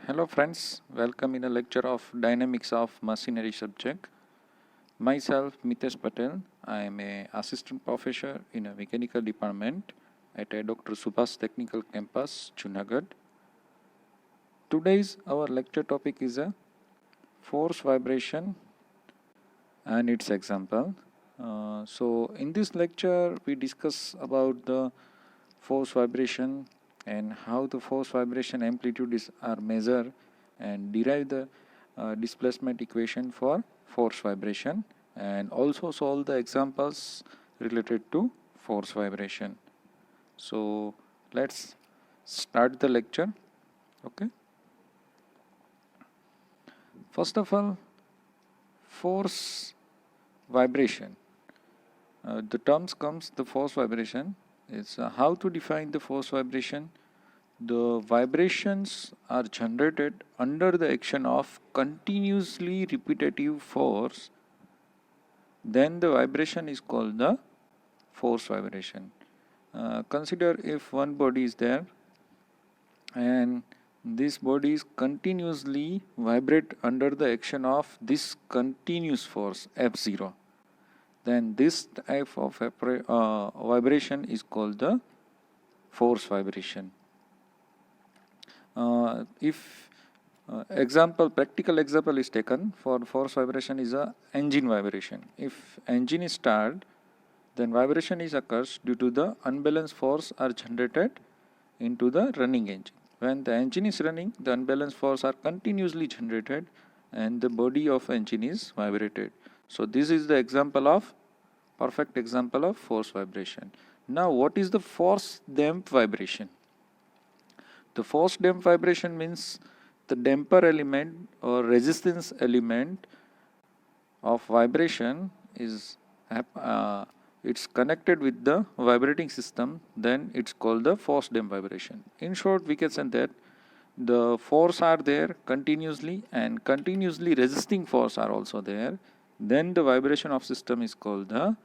Hello friends, welcome in a lecture of Dynamics of Machinery subject. Myself Mitesh Patel, I am a assistant professor in a mechanical department at a Dr. Subhas Technical Campus, Junagadh. Today's our lecture topic is a force vibration and its example. So in this lecture we discuss about the force vibration and how the force vibration amplitude are measured and derive the displacement equation for force vibration and also solve the examples related to force vibration. So let's start the lecture. Okay. First of all, force vibration. The terms comes the force vibration. It's how to define the force vibration. The vibrations are generated under the action of continuously repetitive force. Then the vibration is called the force vibration. Consider if one body is there and this body is continuously vibrate under the action of this continuous force F0. Then this type of vibration is called the force vibration. If practical example is taken for force vibration is a engine vibration. If engine is started, then vibration is occurs due to the unbalanced force are generated into the running engine. When the engine is running, the unbalanced force are continuously generated and the body of engine is vibrated. So this is the example of perfect example of force vibration. Now what is the force damp vibration? The force damp vibration means the damper element or resistance element of vibration is it's connected with the vibrating system, then it's called the force damp vibration. In short, we can say that the force are there continuously and continuously resisting force are also there, then the vibration of system is called the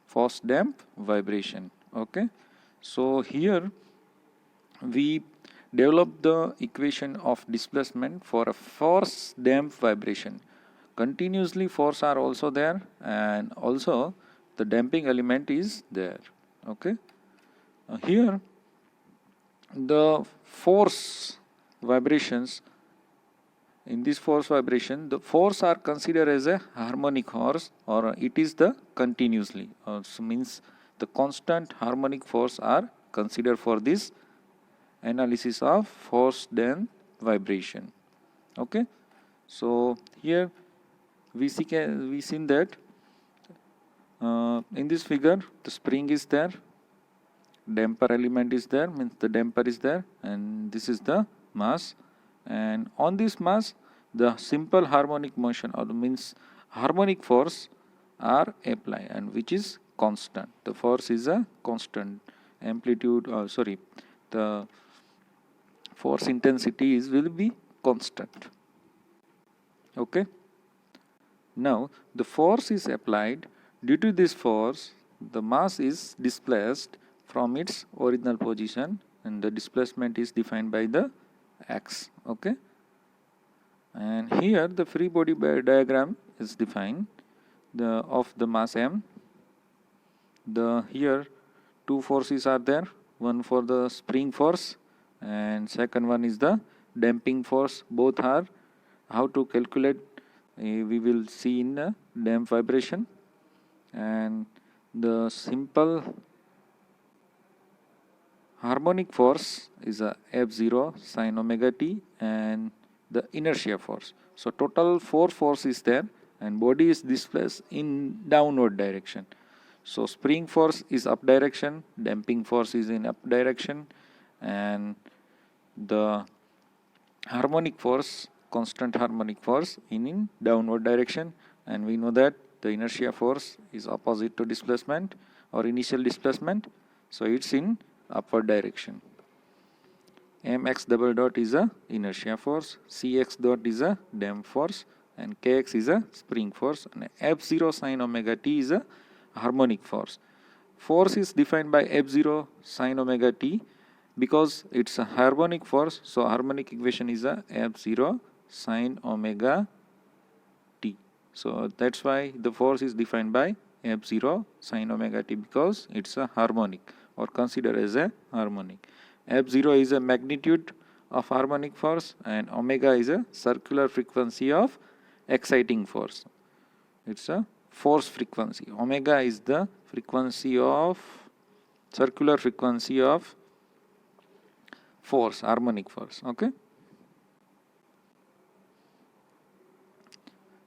force damp vibration. Okay, so here we develop the equation of displacement for a force damp vibration. Continuously force are also there and also the damping element is there. Okay, here the force vibrations, in this force vibration the force are considered as a harmonic force or it is the continuously, so means the constant harmonic force are considered for this analysis of force damp vibration. Okay, so here we seen that in this figure the spring is there, damper element is there, means the damper is there, and this is the mass, and on this mass the simple harmonic motion or means harmonic force are applied and which is constant. The force is a constant amplitude, the force intensity will be constant. Okay, now the force is applied. Due to this force the mass is displaced from its original position and the displacement is defined by the x. Okay, and here the free body diagram is defined of the mass m. Here two forces are there, one for the spring force and second one is the damping force. Both are how to calculate we will see in the damp vibration, and the simple harmonic force is a F0 sin omega t and the inertia force. So total 4 force is there and body is displaced in downward direction. So spring force is up direction, damping force is in up direction, and the harmonic force, constant harmonic force in downward direction, and we know that the inertia force is opposite to displacement or initial displacement, so it's in upward direction. Mx double dot is a inertia force, Cx dot is a damp force, and Kx is a spring force, and F0 sin omega t is a harmonic force. Force is defined by F0 sin omega t because it's a harmonic force, so harmonic equation is a F0 sine omega t. So that's why the force is defined by F0 sine omega t, because it's a harmonic or considered as a harmonic. F0 is a magnitude of harmonic force and omega is a circular frequency of exciting force. It's a force frequency. Omega is the frequency of circular frequency of force, harmonic force. Okay.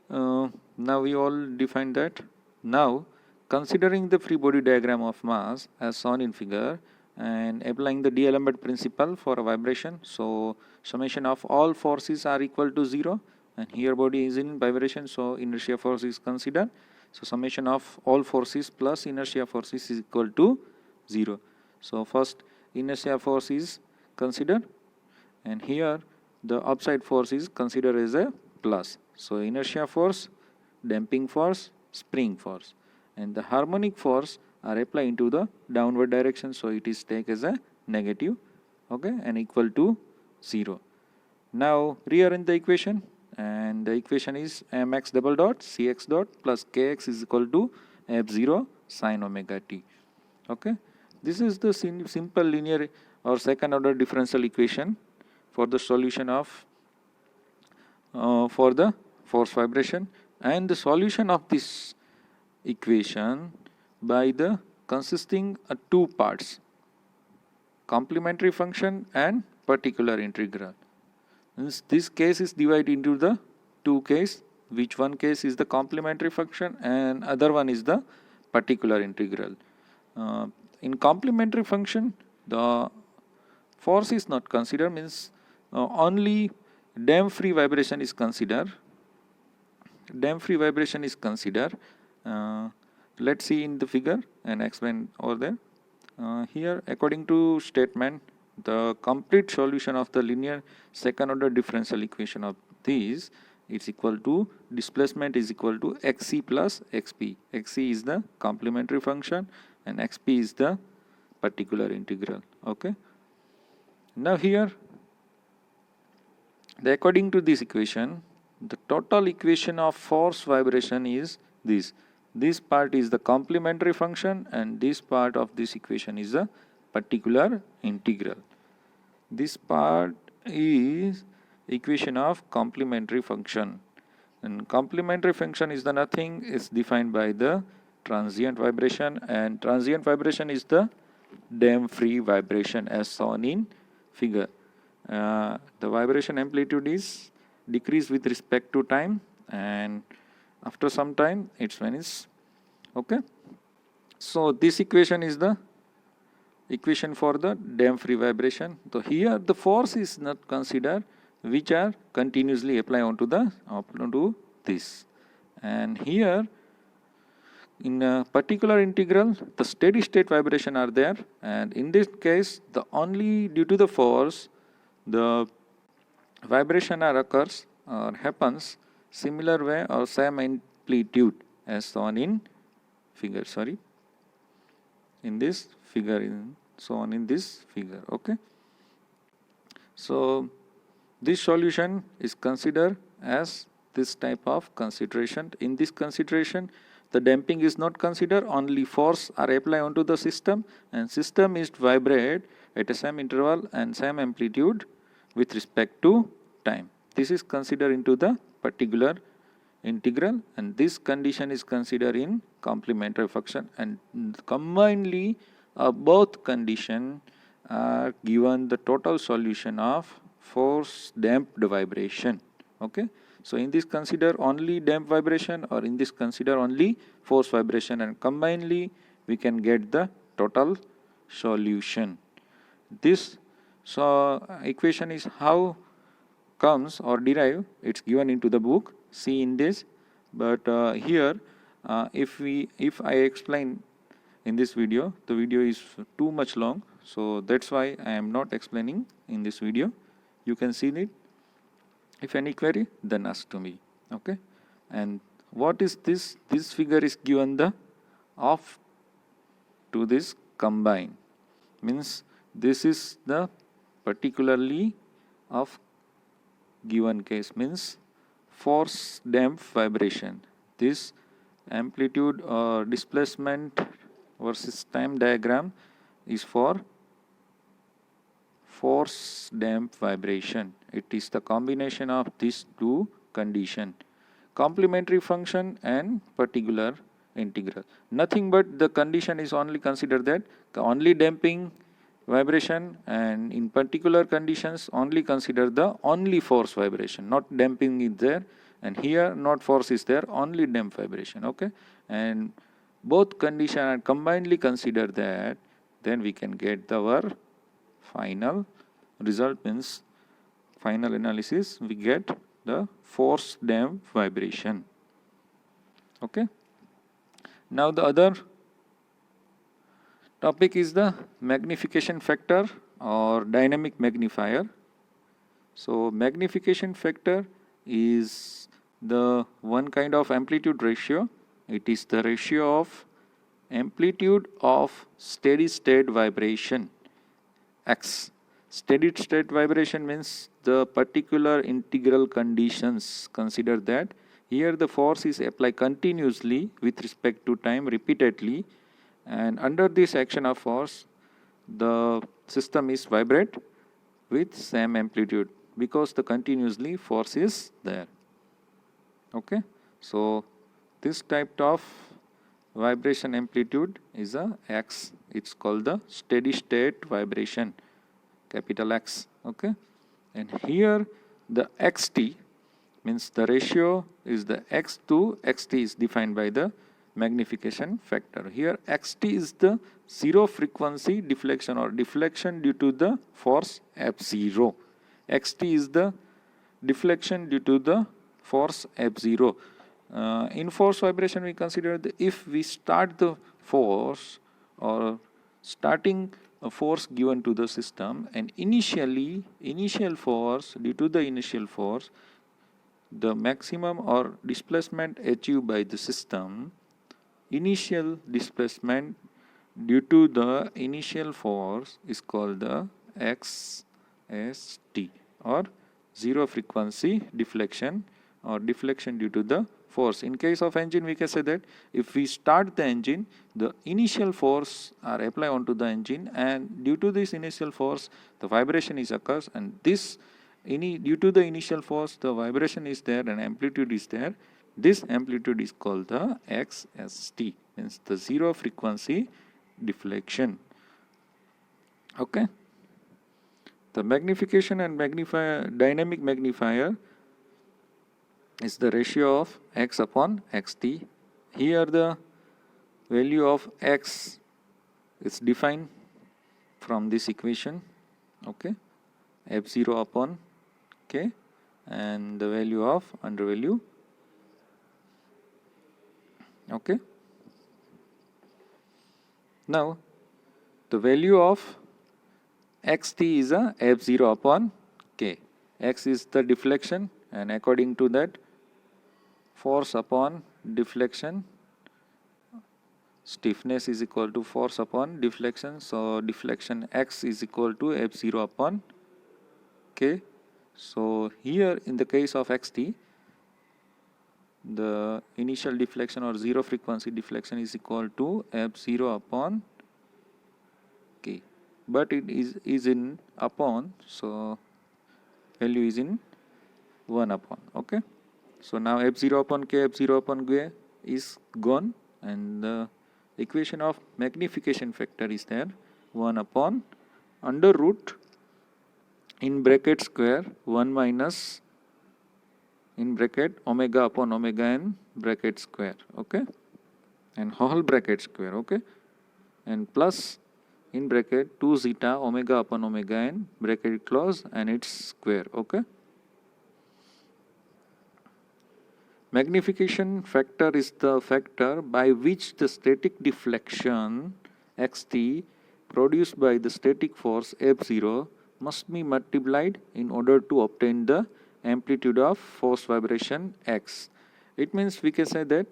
Now we all defined that. Now considering the free body diagram of mass as shown in figure and applying the D'Alembert principle for a vibration, so summation of all forces are equal to 0, and here body is in vibration, so inertia force is considered. So summation of all forces plus inertia forces is equal to 0. So first inertia force is considered, and here the upside force is considered as a plus. So inertia force, damping force, spring force, and the harmonic force are applied into the downward direction, so it is taken as a negative, okay, and equal to 0. Now rearrange the equation, and the equation is mx double dot cx dot plus kx is equal to f0 sine omega t. Okay, this is the simple linear or second order differential equation for the solution of for the force vibration, and the solution of this equation by the consisting two parts, complementary function and particular integral. This case is divided into the two cases, which one case is the complementary function and other one is the particular integral. In complementary function, the force is not considered, means only damp free vibration is considered. Damp free vibration is considered. Let's see in the figure and explain over there. Here, according to statement, the complete solution of the linear second order differential equation of these is equal to displacement is equal to xc plus xp. Xc is the complementary function and xp is the particular integral. Okay. Now here, according to this equation, the total equation of force vibration is this. This part is the complementary function and this part of this equation is the particular integral. This part is equation of complementary function, and complementary function is the nothing is defined by the transient vibration, and transient vibration is the damp free vibration as shown in figure. The vibration amplitude is decreased with respect to time, and after some time it's vanished. Okay, so this equation is the equation for the damp free vibration. So here the force is not considered, which are continuously applied onto this, and here in a particular integral the steady state vibration are there, and in this case the only due to the force the vibration occurs or happens similar way or same amplitude as shown in figure, in this figure, shown in this figure. Okay, so this solution is considered as this type of consideration. In this consideration, the damping is not considered, only force are applied onto the system, and system is vibrate at a same interval and same amplitude with respect to time. This is considered into the particular integral, and this condition is considered in complementary function, and combinedly both condition are given the total solution of force damped vibration. Okay, so in this consider only damped vibration, or in this consider only force vibration, and combinedly we can get the total solution. This equation is how comes or derive, it's given into the book, see in this, but here if I explain in this video, the video is too much long, so that's why I am not explaining in this video. You can see it. If any query, then ask to me. Okay, and what is this? This figure is given the off to this combine, means This is the particularly of given case, means force damped vibration. This amplitude or displacement versus time diagram is for force damped vibration. It is the combination of these two conditions, complementary function and particular integral. Nothing but the condition is only considered that only damping vibration, and in particular conditions only consider the only force vibration, not damping is there, and here not force is there, only damp vibration. Okay, and both condition are combinedly considered that, then we can get our final result, means final analysis, we get the force damped vibration. Okay, now the other topic is the magnification factor or dynamic magnifier. So magnification factor is the one kind of amplitude ratio. It is the ratio of amplitude of steady state vibration x. Steady state vibration means the particular integral conditions. Consider that here the force is applied continuously with respect to time repeatedly, and under this action of force the system is vibrate with same amplitude because the continuously force is there. Okay, so this type of vibration amplitude is a x. It's called the steady state vibration, capital X. Okay, and here the xt means the ratio is the x to xt is defined by the magnification factor. Here xt is the zero frequency deflection or deflection due to the force F0. xt is the deflection due to the force F0. In force vibration we consider if we start the force or starting a force given to the system, and initial force, due to the initial force the maximum or displacement achieved by the system, initial displacement due to the initial force is called the XST or zero frequency deflection or deflection due to the force. In case of engine we can say that if we start the engine, the initial force are applied onto the engine, and due to this initial force the vibration is occurs, and this due to the initial force the vibration is there and amplitude is there. This amplitude is called the XST, means the zero frequency deflection. Okay, the magnification and dynamic magnifier is the ratio of x upon xt. Here the value of x is defined from this equation. Okay, f0 upon k, and the value of undervalue. Okay, now the value of xt is a f0 upon k. X is the deflection, and according to that force upon deflection, stiffness is equal to force upon deflection, so deflection x is equal to f0 upon k. So here in the case of xt, the initial deflection or zero frequency deflection is equal to f0 upon k, but it is in upon, so value is in 1 upon. Okay, so now f0 upon k, f0 upon k is gone, and the equation of magnification factor is there, 1 upon under root in bracket square 1 minus in bracket omega upon omega n bracket square. Okay, and whole bracket square. Okay, and plus in bracket 2 zeta omega upon omega n bracket close and its square. Okay, magnification factor is the factor by which the static deflection xt produced by the static force F0 must be multiplied in order to obtain the amplitude of force vibration x. It means we can say that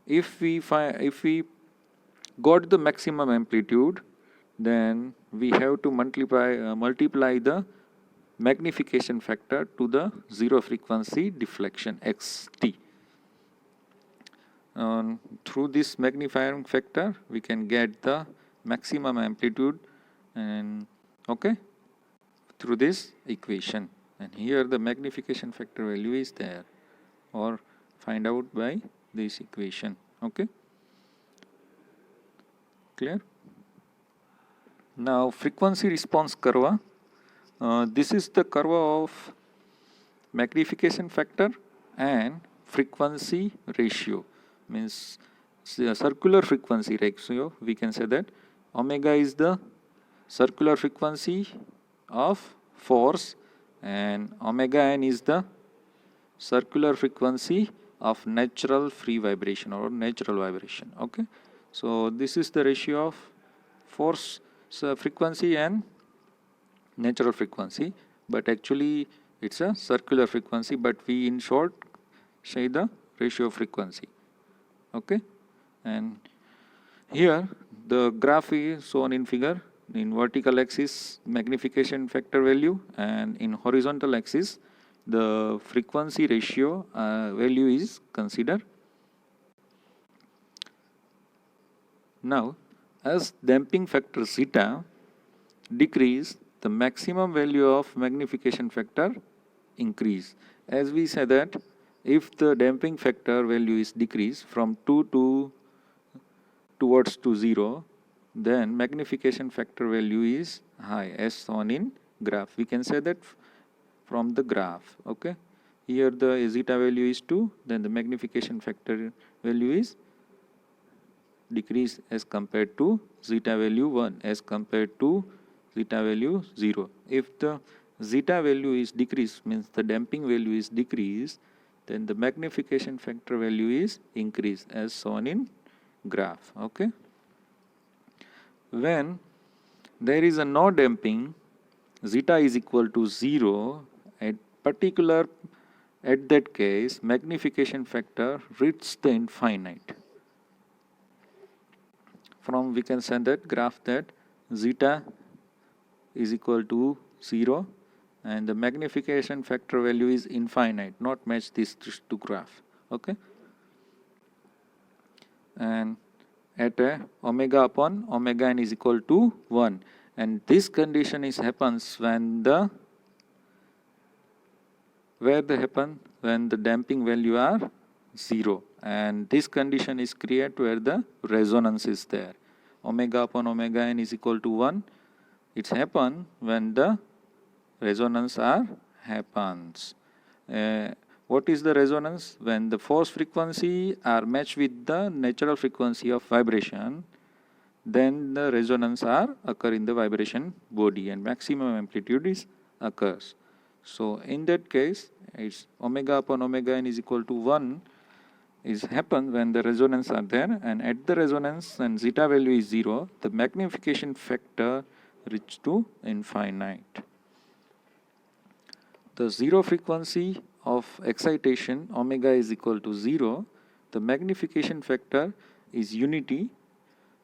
if we got the maximum amplitude, then we have to multiply the magnification factor to the zero frequency deflection xt. Through this magnifying factor we can get the maximum amplitude, and okay, through this equation, and here the magnification factor value is there, or find out by this equation. Okay, clear? Now frequency response curve. This is the curve of magnification factor and frequency ratio, means circular frequency ratio. We can say that omega is the circular frequency of force and omega n is the circular frequency of natural free vibration or natural vibration. Okay, so this is the ratio of force frequency and natural frequency, but actually it's a circular frequency, but we in short say the ratio frequency. Okay, and here the graph is shown in figure. In vertical axis magnification factor value, and in horizontal axis the frequency ratio value is considered. Now as damping factor zeta decrease, the maximum value of magnification factor increase. As we say that if the damping factor value is decreased from 2 towards to 0, then magnification factor value is high, as shown in graph. We can say that from the graph. Okay, here the zeta value is 2, then the magnification factor value is decrease as compared to zeta value 1 as compared to zeta value 0. If the zeta value is decreased, means the damping value is decreased, then the magnification factor value is increased as shown in graph. Okay, when there is a no damping, zeta is equal to 0 at that case magnification factor reaches the infinite. From we can send that graph that zeta is equal to 0 and the magnification factor value is infinite, not match these two graph. Okay, and at omega upon omega n is equal to 1, and this condition is happens when the when the damping value are 0, and this condition is created where the resonance is there. Omega upon omega n is equal to 1. It's happen when the resonance happens. What is the resonance? When the force frequency are matched with the natural frequency of vibration, then the resonance occur in the vibration body and maximum amplitude is occurs. So in that case, it's omega upon omega n is equal to 1 is happen when the resonance are there, and at the resonance and zeta value is 0, the magnification factor reach to infinite. The zero frequency of excitation omega is equal to 0, the magnification factor is unity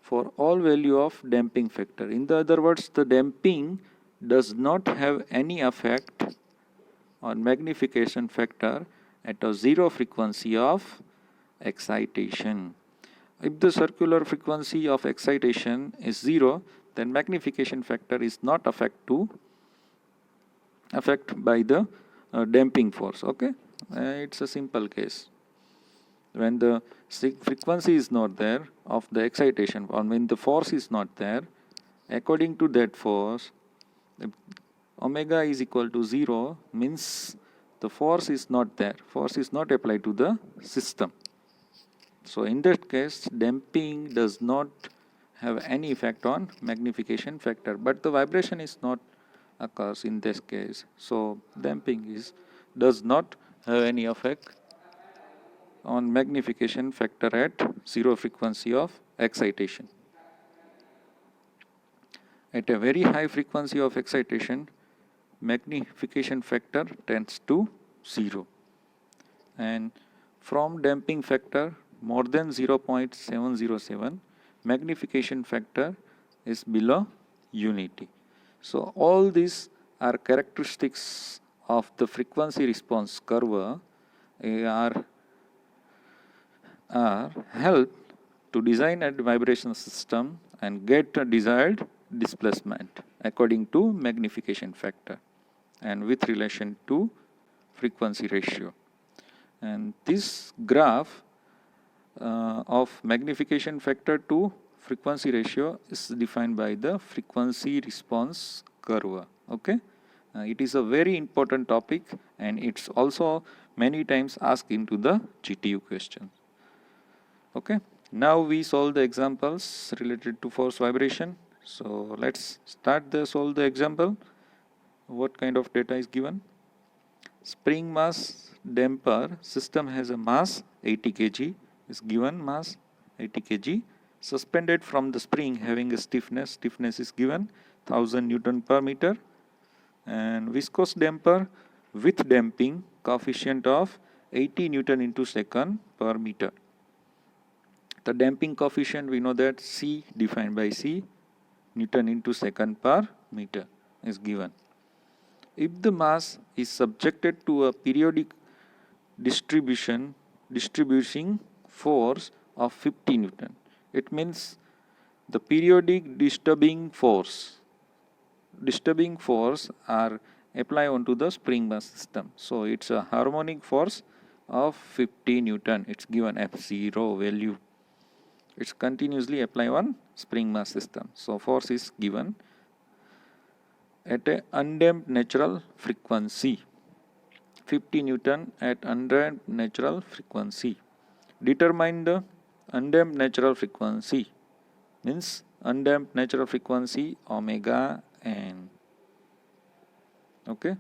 for all value of damping factor. In the other words, the damping does not have any effect on magnification factor at a zero frequency of excitation. If the circular frequency of excitation is 0, then magnification factor is not affected by the damping force. Okay, it's a simple case. When the frequency is not there of the excitation, or when the force is not there, according to that force, omega is equal to 0 means the force is not there. Force is not applied to the system. So in that case, damping does not have any effect on magnification factor, but the vibration is not occurs in this case. So damping does not have any effect on magnification factor at zero frequency of excitation. At a very high frequency of excitation, magnification factor tends to 0, and from damping factor more than 0.707, magnification factor is below unity. So all these are characteristics of the frequency response curve are help to design a vibration system and get a desired displacement according to magnification factor and with relation to frequency ratio. And this graph of magnification factor to frequency ratio is defined by the frequency response curve. Okay, it is a very important topic and it's also many times asked into the GTU question. Okay, now we solve the examples related to force vibration. So let's start the solve the example. What kind of data is given? Spring mass damper system has a mass 80 kg, is given mass 80 kg, suspended from the spring having a stiffness is given 1000 Newton per meter, and viscous damper with damping coefficient of 80 Newton into second per meter. The damping coefficient, we know that C defined by C, Newton into second per meter is given. If the mass is subjected to a periodic distributing force of 50 Newton, it means the periodic disturbing force are applied onto the spring mass system. So it's a harmonic force of 50 Newton. It's given F0 value. It's continuously applied on spring mass system. So force is given at a undamped natural frequency, 50 Newton at undamped natural frequency. Determine the undamped natural frequency, means undamped natural frequency omega n. Okay,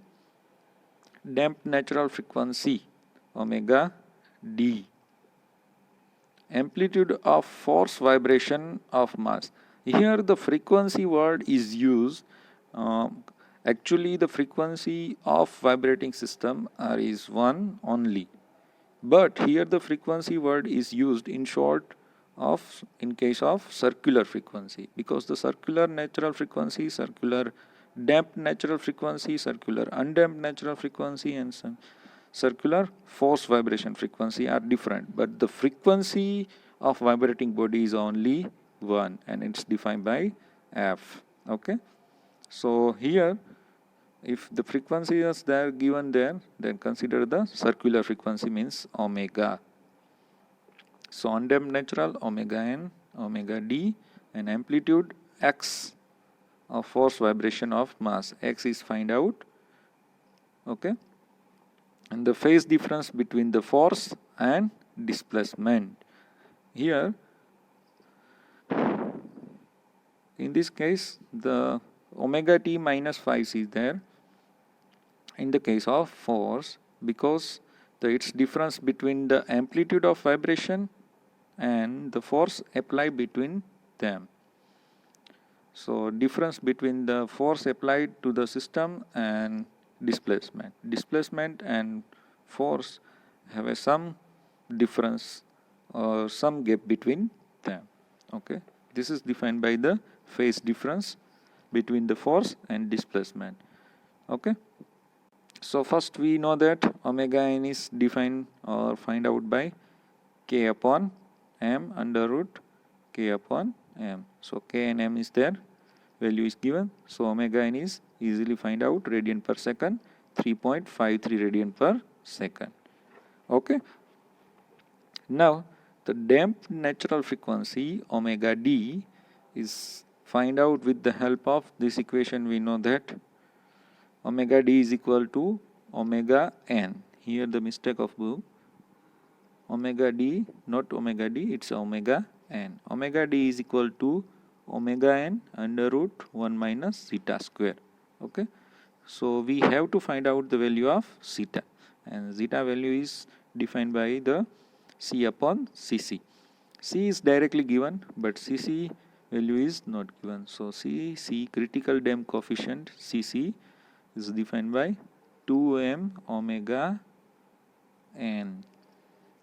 damped natural frequency omega d. Amplitude of force vibration of mass. Here the frequency word is used. Actually the frequency of vibrating system is one only, but here the frequency word is used in short of in case of circular frequency, because the circular natural frequency, circular damped natural frequency, circular undamped natural frequency, and some circular force vibration frequency are different, but the frequency of vibrating body is only one and it's defined by F. Okay, so here if the frequency is there given there, then consider the circular frequency means omega. So undamped natural omega n, omega d, and amplitude x of force vibration of mass. X is find out. Okay, and the phase difference between the force and displacement. Here in this case the omega t minus 5 is there in the case of force, because its difference between the amplitude of vibration and the force applied between them. So difference between the force applied to the system and displacement and force have some difference or some gap between them. Okay, this is defined by the phase difference between the force and displacement. Okay, so first we know that omega n is defined or find out by k upon m under root k upon m. So k and m is there, value is given. So omega n is easily find out radian per second, 3.53 radian per second. Okay, now the damped natural frequency omega d is find out with the help of this equation. We know that omega d is equal to omega n. Here the mistake of book, omega d, not omega d, it's omega n. Omega d is equal to omega n under root 1 minus zeta square. Okay, so we have to find out the value of zeta, and zeta value is defined by the C upon Cc. C is directly given, but Cc value is not given. So Cc, critical damp coefficient Cc, is defined by 2m omega n,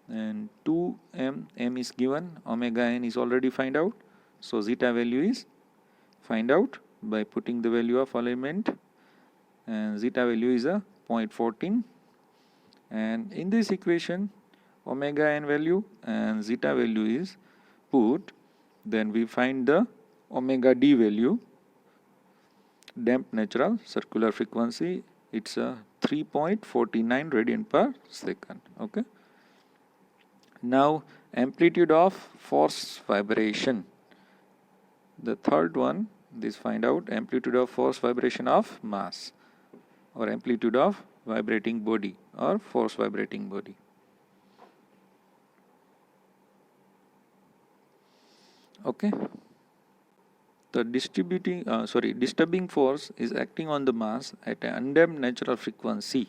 and 2m m is given, omega n is already find out. So zeta value is find out by putting the value of element, and zeta value is a 0.14, and in this equation omega n value and zeta value is put, then we find the omega d value, damped natural circular frequency, it's a 3.49 radian per second. Okay. Now amplitude of force vibration, the third one, this find out amplitude of force vibration of mass, or amplitude of vibrating body or force vibrating body. Okay. The disturbing force is acting on the mass at an undamped natural frequency.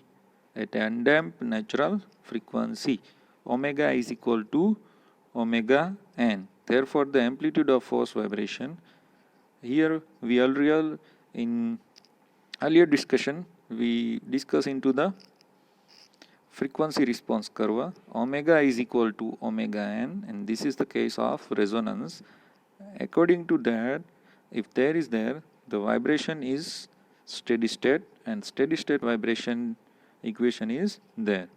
At an undamped natural frequency, omega is equal to omega n. Therefore, the amplitude of force vibration, here we already in earlier discussion we discuss into the frequency response curve. Omega is equal to omega n, and this is the case of resonance. According to that, if there is the vibration is steady state, and steady state vibration equation is there.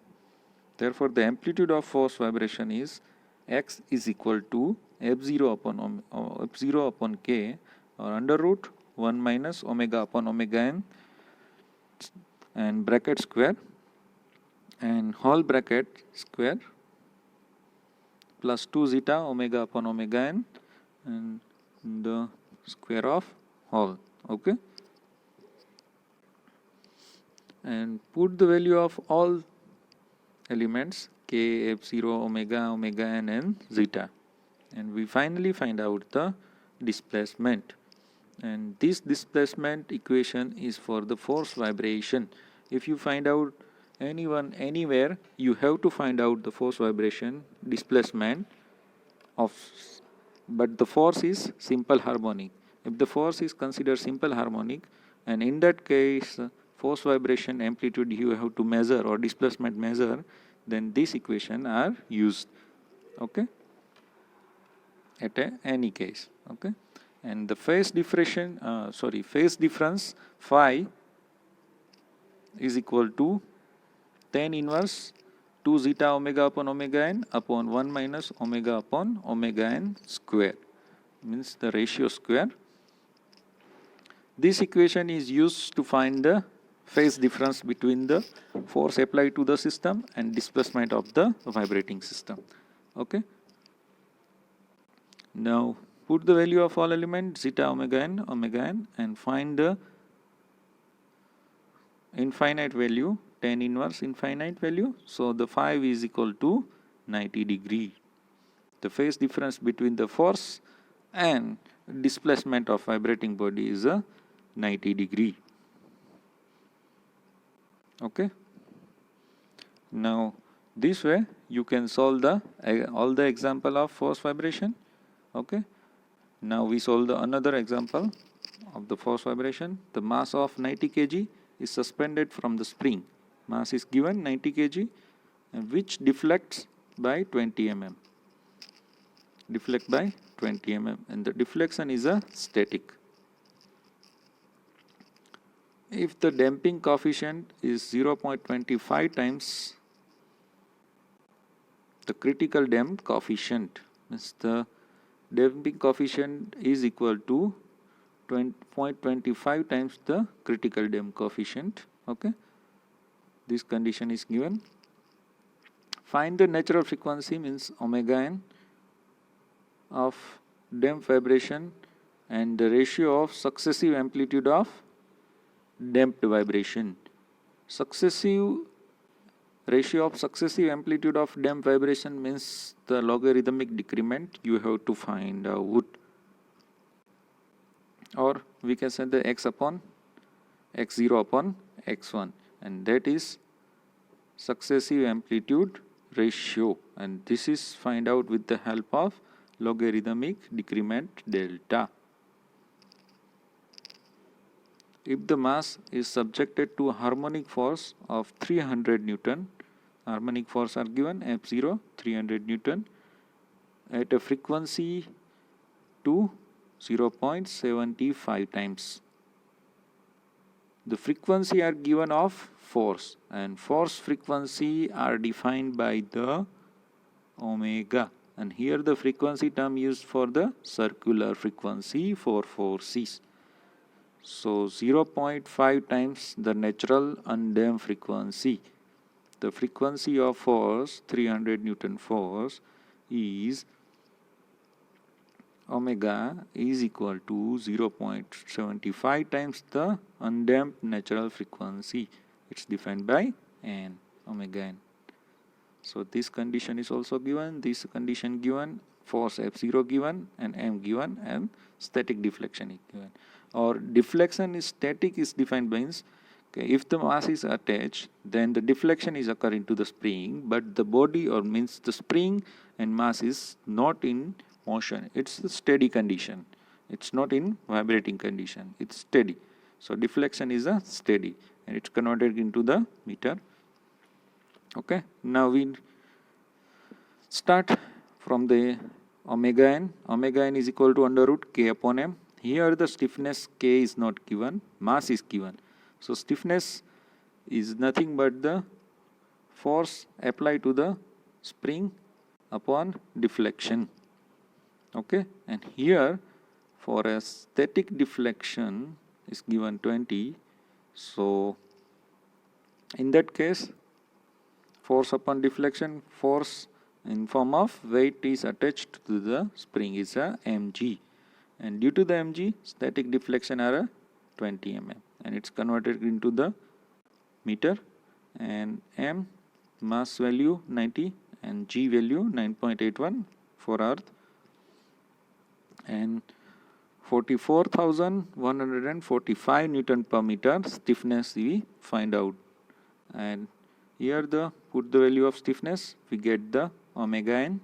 Therefore, the amplitude of force vibration is x is equal to f0 upon k, or under root 1 minus omega upon omega n, and bracket square and whole bracket square plus 2 zeta omega upon omega n and the square of whole. Okay. And put the value of all elements k, f0, omega, omega n and zeta, and we finally find out the displacement. And this displacement equation is for the force vibration. If you find out anywhere, you have to find out the force vibration displacement of, but the force is simple harmonic. If the force is considered simple harmonic, and in that case force vibration amplitude you have to measure, or displacement measure, then this equation are used. Okay, at any case. Okay. And the phase difference phi is equal to tan inverse 2 zeta omega upon omega n upon 1 minus omega upon omega n square, means the ratio square. This equation is used to find the phase difference between the force applied to the system and displacement of the vibrating system. Okay. Now put the value of all elements zeta omega n and find the infinite value, tan inverse infinite value. So the phi is equal to 90 degree. The phase difference between the force and displacement of vibrating body is a 90 degree. Okay. Now this way you can solve all the example of force vibration. Okay. Now we solve another example of the force vibration. The mass of 90 kg is suspended from the spring. Mass is given 90 kg, and which deflects by 20 mm. Deflect by 20 mm, and the deflection is a static. If the damping coefficient is 0.25 times the critical damp coefficient, means the damping coefficient is equal to 0.25 times the critical damp coefficient. Okay, this condition is given. Find the natural frequency, means omega n, of damped vibration and the ratio of successive amplitude of damped vibration. Ratio of successive amplitude of damped vibration means the logarithmic decrement you have to find out, or we can say the x0 upon x1, and that is successive amplitude ratio, and this is find out with the help of logarithmic decrement delta. If the mass is subjected to a harmonic force of 300 Newton, harmonic force are given F0 300 Newton at a frequency to 0.75 times. the frequency are given of force, and force frequency are defined by the omega, and here the frequency term used for the circular frequency for forces. So 0.5 times the natural undamped frequency. The frequency of force 300 Newton force is omega is equal to 0.75 times the undamped natural frequency. It's defined by n, omega n. So this condition is also given, this condition given, force F0 given, and m given, and static deflection is given. Or deflection is static is defined by means, okay, if the mass is attached, then the deflection is occurring to the spring, but the body or means the spring and mass is not in motion. It's a steady condition. It's not in vibrating condition. It's steady. So deflection is a steady, and it's converted into the meter. Okay. Now we start from the omega n. Omega n is equal to under root k upon m. Here the stiffness k is not given, mass is given. So stiffness is nothing but the force applied to the spring upon deflection. Okay, and here for a static deflection is given 20. So in that case, force upon deflection, force in form of weight is attached to the spring is a mg, and due to the mg, static deflection are a 20 mm, and it's converted into the meter, and m mass value 90 and g value 9.81 for earth, and 44,145 Newton per meter stiffness we find out. And here the put the value of stiffness, we get the omega n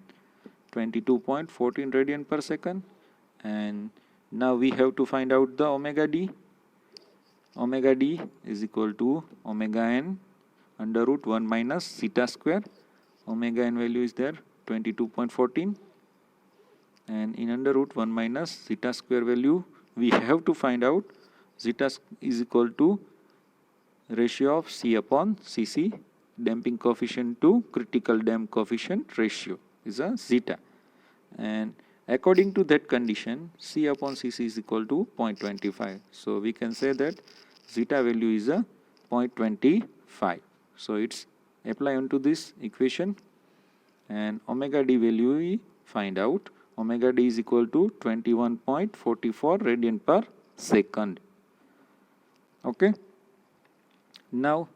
22.14 radian per second, and now we have to find out the omega d. Omega d is equal to omega n under root 1 minus zeta square. Omega n value is there 22.14, and in under root 1 minus zeta square value we have to find out zeta is equal to ratio of C upon Cc, damping coefficient to critical damp coefficient ratio is a zeta, and according to that condition C upon Cc is equal to 0.25. So we can say that zeta value is a 0.25. So it's apply onto this equation, and omega d value we find out. Omega d is equal to 21.44 radian per second. Okay. Now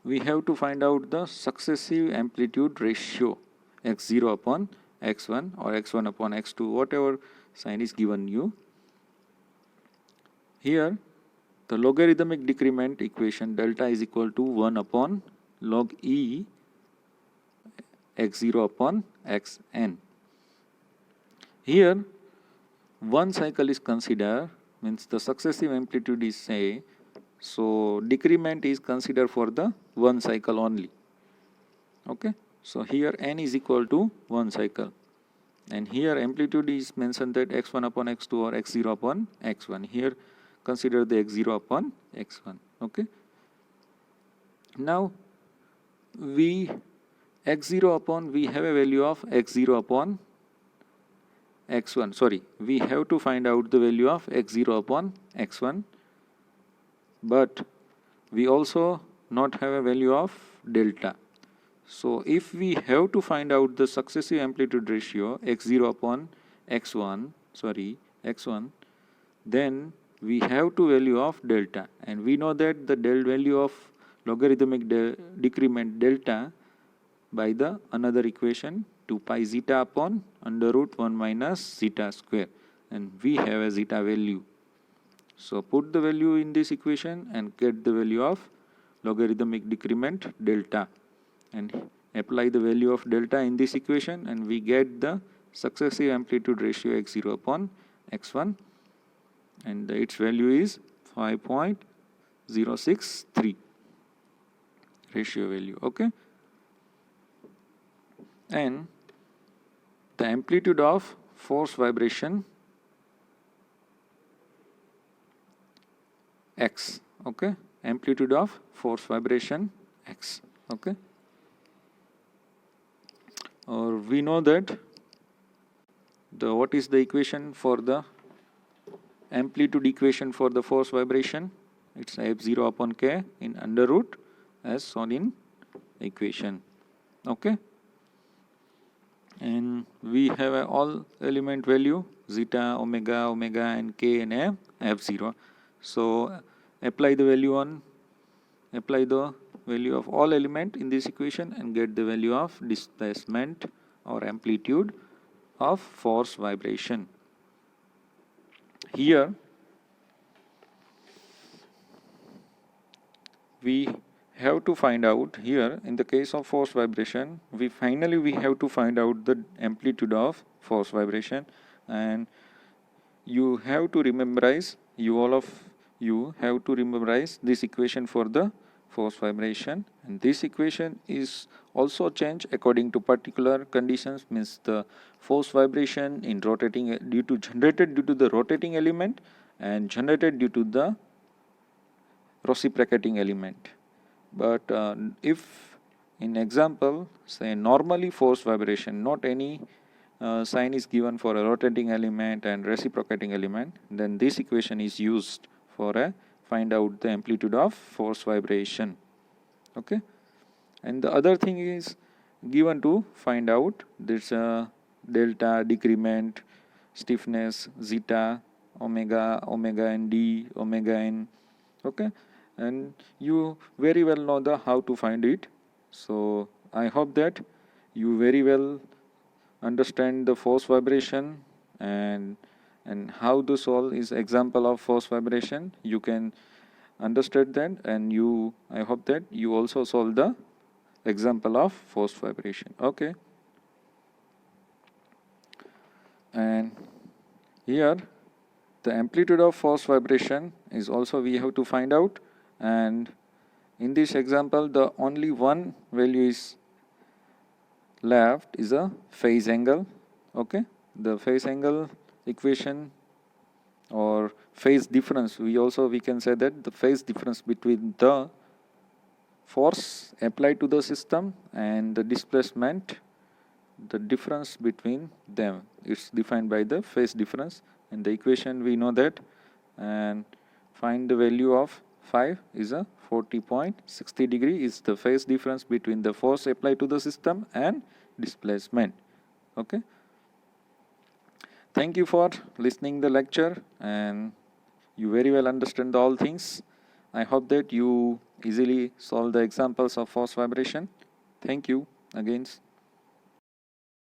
we have to find out the successive amplitude ratio x0 upon x1 or x1 upon x2, whatever sign is given you. Here the logarithmic decrement equation delta is equal to 1 upon log e x0 upon xn. Here one cycle is considered, means the successive amplitude is say, so decrement is considered for the one cycle only. Okay, so here n is equal to one cycle, and here amplitude is mentioned that x1 upon x2 or x0 upon x1. Here consider the x0 upon x1. Okay, now we x0 upon, we have a value of x0 upon x1, sorry, we have to find out the value of x0 upon x1, but we also not have a value of delta. So if we have to find out the successive amplitude ratio x0 upon x1, then we have to value of delta, and we know that the value of logarithmic decrement delta by the another equation 2 pi zeta upon under root 1 minus zeta square, and we have a zeta value. So put the value in this equation and get the value of logarithmic decrement delta, and apply the value of delta in this equation, and we get the successive amplitude ratio x0 upon x1, and its value is 5.063 ratio value. Okay, and the amplitude of force vibration x. Okay, amplitude of force vibration x. Okay, or we know that what is the equation for the amplitude equation for the force vibration? It's f0 upon k in under root as shown in equation. Okay, and we have all element value zeta, omega, omega and k and f0. So apply the value of all element in this equation and get the value of displacement or amplitude of force vibration. Here we have to find out, here in the case of force vibration, we have to find out the amplitude of force vibration, and you have to memorize, all of you have to memorize this equation for the force vibration, and this equation is also changed according to particular conditions, means the force vibration in rotating generated due to the rotating element and generated due to the reciprocating element. But if in example, say normally force vibration, not any sign is given for a rotating element and reciprocating element, then this equation is used for find out the amplitude of force vibration. Okay, and the other thing is given to find out this delta, decrement, stiffness, zeta, omega, omega and d, omega n. Okay, and you very well know the how to find it. So I hope that you very well understand the force vibration and how to solve is example of force vibration. You can understand that, and I hope that you also solve the example of force vibration. Okay, and here the amplitude of force vibration is also we have to find out, and in this example the only one value is left is a phase angle. Okay, the phase angle equation or phase difference, we can say that the phase difference between the force applied to the system and the displacement, the difference between them, it's defined by the phase difference. In the equation we know that, and find the value of 5 is a 40.60 degree is the phase difference between the force applied to the system and displacement. Okay, thank you for listening the lecture, and you very well understand all things. I hope that you easily solve the examples of force vibration. Thank you again.